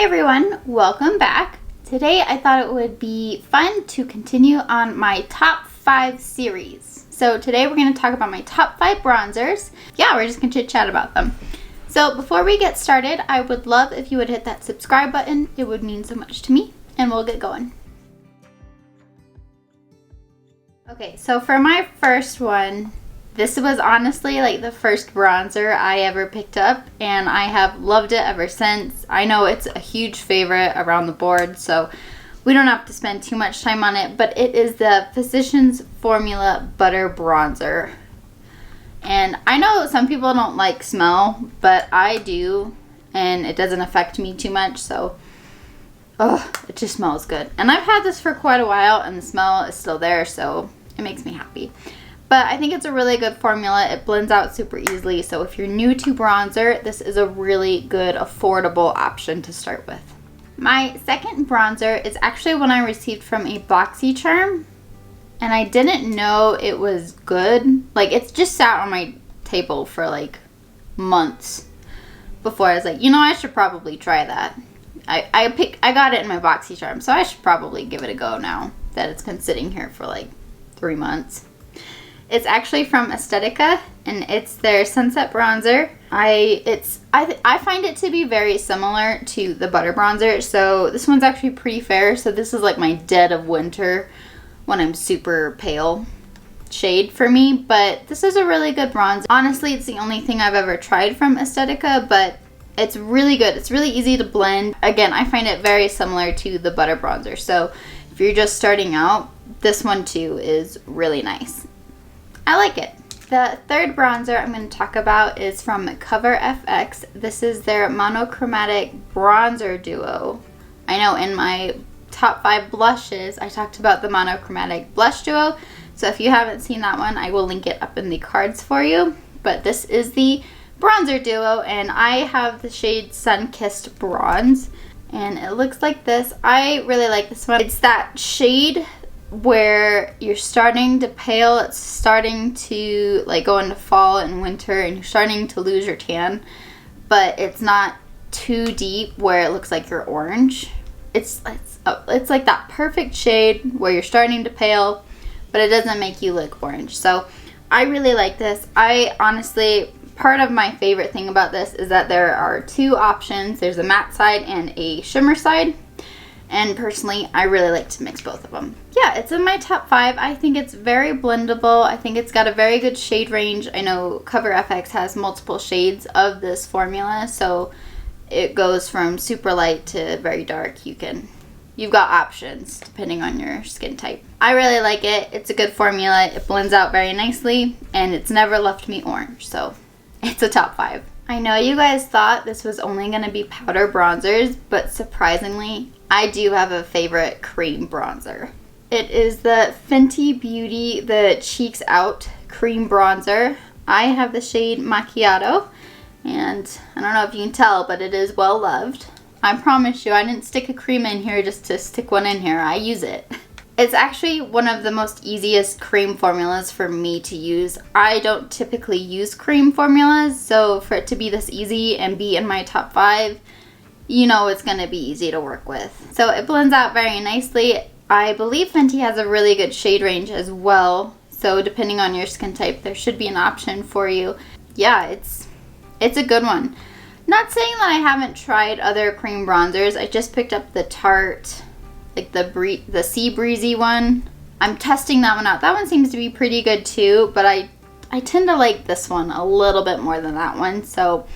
Hi everyone, welcome back. Today I thought it would be fun to continue on my top 5 series. So today we're going to talk about my top 5 bronzers. Yeah, we're just going to chit chat about them. So before we get started, I would love if you would hit that subscribe button. It would mean so much to me, and we'll get going. Okay, so for my first one, this was honestly like the first bronzer I ever picked up, and I have loved it ever since. I know it's a huge favorite around the board, so we don't have to spend too much time on it, but it is the Physicians Formula Butter Bronzer. And I know some people don't like smell, but I do, and it doesn't affect me too much, so it just smells good. And I've had this for quite a while, and the smell is still there, so it makes me happy. But I think it's a really good formula. It blends out super easily. So if you're new to bronzer, this is a really good, affordable option to start with. My second bronzer is actually one I received from a BoxyCharm. And I didn't know it was good. Like, it's just sat on my table for like months before I was like, you know, I should probably try that. I got it in my BoxyCharm, so I should probably give it a go now that it's been sitting here for like 3 months. It's actually from Estetica, and it's their Sunset Bronzer. I find it to be very similar to the Butter Bronzer, so this one's actually pretty fair. So this is like my dead of winter when I'm super pale shade for me, but this is a really good bronzer. Honestly, it's the only thing I've ever tried from Estetica, but it's really good. It's really easy to blend. Again, I find it very similar to the Butter Bronzer, so if you're just starting out, this one too is really nice. I like it. The third bronzer I'm going to talk about is from Cover FX. This is their Monochromatic Bronzer Duo. I know in my top 5 blushes, I talked about the Monochromatic Blush Duo. So if you haven't seen that one, I will link it up in the cards for you. But this is the Bronzer Duo, and I have the shade Sunkissed Bronze. And it looks like this. I really like this one. It's that shade where you're starting to pale, it's starting to like go into fall and winter, and you're starting to lose your tan, but it's not too deep where it looks like you're orange. It's like that perfect shade where you're starting to pale, but it doesn't make you look orange. So I really like this. I honestly, part of my favorite thing about this is that there are 2 options. There's a matte side and a shimmer side. And personally, I really like to mix both of them. Yeah, it's in my top 5. I think it's very blendable. I think it's got a very good shade range. I know Cover FX has multiple shades of this formula, so it goes from super light to very dark. You've got options depending on your skin type. I really like it. It's a good formula. It blends out very nicely, and it's never left me orange, so it's a top 5. I know you guys thought this was only going to be powder bronzers, but surprisingly, I do have a favorite cream bronzer. It is the Fenty Beauty The Cheeks Out Cream Bronzer. I have the shade Macchiato, and I don't know if you can tell, but it is well loved. I promise you, I didn't stick a cream in here just to stick one in here. I use it. It's actually one of the most easiest cream formulas for me to use. I don't typically use cream formulas, so for it to be this easy and be in my top 5, you know it's going to be easy to work with. So it blends out very nicely. I believe Fenty has a really good shade range as well, so depending on your skin type, there should be an option for you. Yeah, it's a good one. Not saying that I haven't tried other cream bronzers. I just picked up the Tarte, like the Sea Breezy one. I'm testing that one out. That one seems to be pretty good too, but I tend to like this one a little bit more than that one. So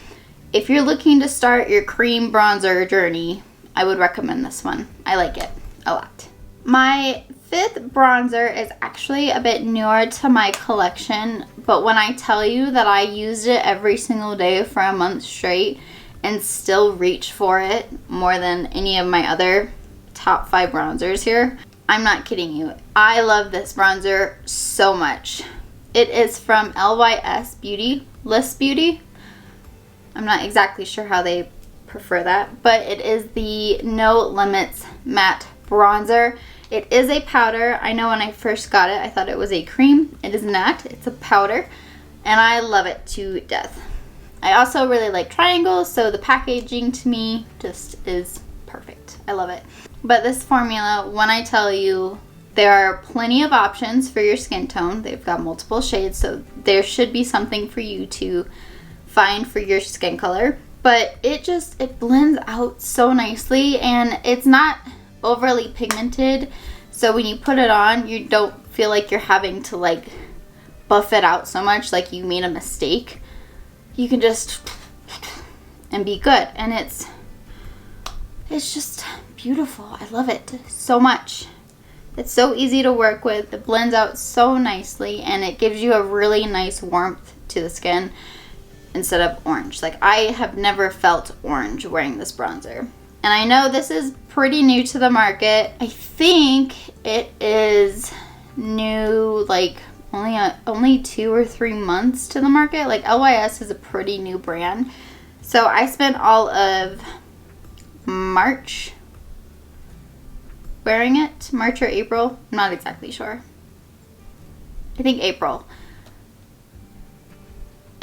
if you're looking to start your cream bronzer journey, I would recommend this one. I like it a lot. My 5th bronzer is actually a bit newer to my collection, but when I tell you that I used it every single day for a month straight and still reach for it more than any of my other top 5 bronzers here, I'm not kidding you. I love this bronzer so much. It is from LYS Beauty, List Beauty. I'm not exactly sure how they prefer that, but it is the No Limits Matte Bronzer. It is a powder. I know when I first got it, I thought it was a cream. It is not. It's a powder, and I love it to death. I also really like triangles, so the packaging to me just is perfect. I love it. But this formula, when I tell you, there are plenty of options for your skin tone. They've got multiple shades, so there should be something for you to find for your skin color. But it blends out so nicely, and it's not overly pigmented. So when you put it on, you don't feel like you're having to like buff it out so much like you made a mistake. You can just and be good, and it's just beautiful. I love it so much. It's so easy to work with. It blends out so nicely, and it gives you a really nice warmth to the skin instead of orange. Like, I have never felt orange wearing this bronzer. And I know this is pretty new to the market. I think it is new, like only 2 or 3 months to the market. Like, LYS is a pretty new brand. So I spent all of March wearing it. March or April, I'm not exactly sure. I think April.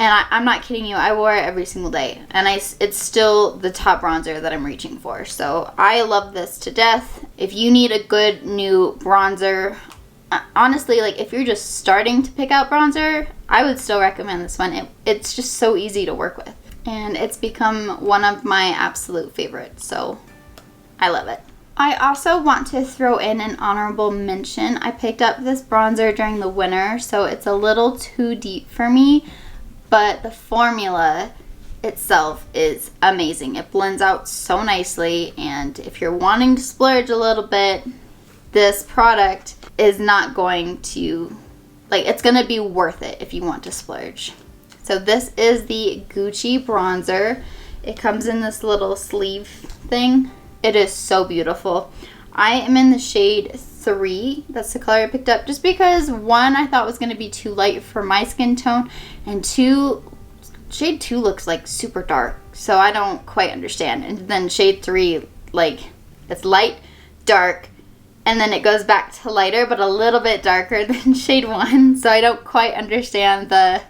And I'm not kidding you, I wore it every single day. And it's still the top bronzer that I'm reaching for. So I love this to death. If you need a good new bronzer, honestly, like if you're just starting to pick out bronzer, I would still recommend this one. It's just so easy to work with. And it's become one of my absolute favorites. So I love it. I also want to throw in an honorable mention. I picked up this bronzer during the winter, so it's a little too deep for me. But the formula itself is amazing. It blends out so nicely, and if you're wanting to splurge a little bit, this product is not going to, like, it's going to be worth it if you want to splurge. So this is the Gucci bronzer. It comes in this little sleeve thing. It is so beautiful. I am in the shade 3. That's the color I picked up, just because 1, I thought was going to be too light for my skin tone, and 2, shade 2 looks like super dark, so I don't quite understand. And then shade 3, like, it's light, dark, and then it goes back to lighter but a little bit darker than shade 1, so I don't quite understand the,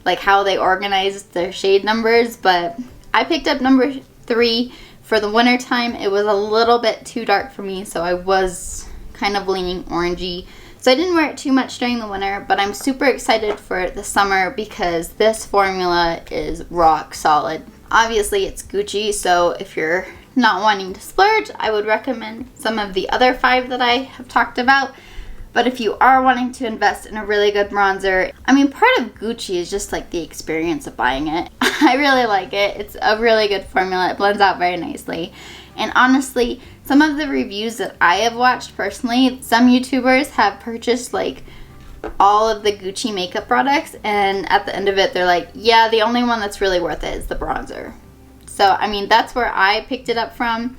like, how they organized their shade numbers. But I picked up number 3 for the winter time. It was a little bit too dark for me, so I was kind of leaning orangey. So I didn't wear it too much during the winter, but I'm super excited for the summer because this formula is rock solid. Obviously it's Gucci, so if you're not wanting to splurge, I would recommend some of the other 5 that I have talked about. But if you are wanting to invest in a really good bronzer, I mean, part of Gucci is just like the experience of buying it. I really like it. It's a really good formula. It blends out very nicely. And honestly, some of the reviews that I have watched personally, some YouTubers have purchased like all of the Gucci makeup products, and at the end of it, they're like, yeah, the only one that's really worth it is the bronzer. So, I mean, that's where I picked it up from,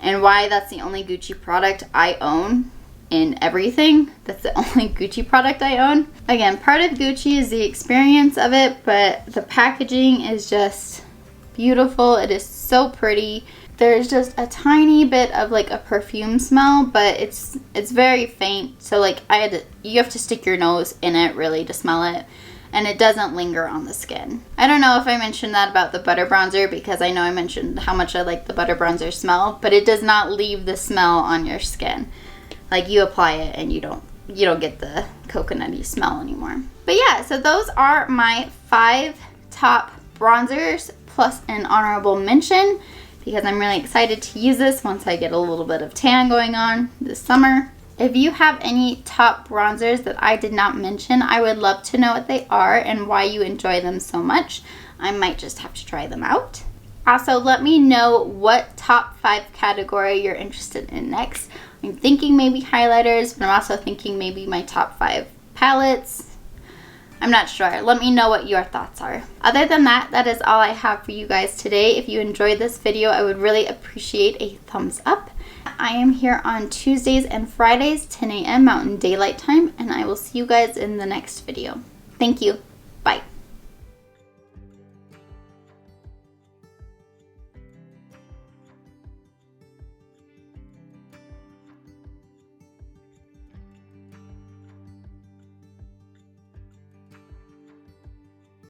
and why that's the only Gucci product I own in everything. That's the only Gucci product I own. Again, part of Gucci is the experience of it, but the packaging is just beautiful. It is so pretty. There's just a tiny bit of like a perfume smell, but it's very faint. So like you have to stick your nose in it really to smell it, and it doesn't linger on the skin. I don't know if I mentioned that about the butter bronzer, because I know I mentioned how much I like the butter bronzer smell, but it does not leave the smell on your skin. Like, you apply it and you don't get the coconutty smell anymore. But yeah, so those are my 5 top bronzers plus an honorable mention, because I'm really excited to use this once I get a little bit of tan going on this summer. If you have any top bronzers that I did not mention, I would love to know what they are and why you enjoy them so much. I might just have to try them out. Also, let me know what top 5 category you're interested in next. I'm thinking maybe highlighters, but I'm also thinking maybe my top 5 palettes. I'm not sure. Let me know what your thoughts are. Other than that, that is all I have for you guys today. If you enjoyed this video, I would really appreciate a thumbs up. I am here on Tuesdays and Fridays, 10 a.m. Mountain Daylight Time, and I will see you guys in the next video. Thank you. Bye.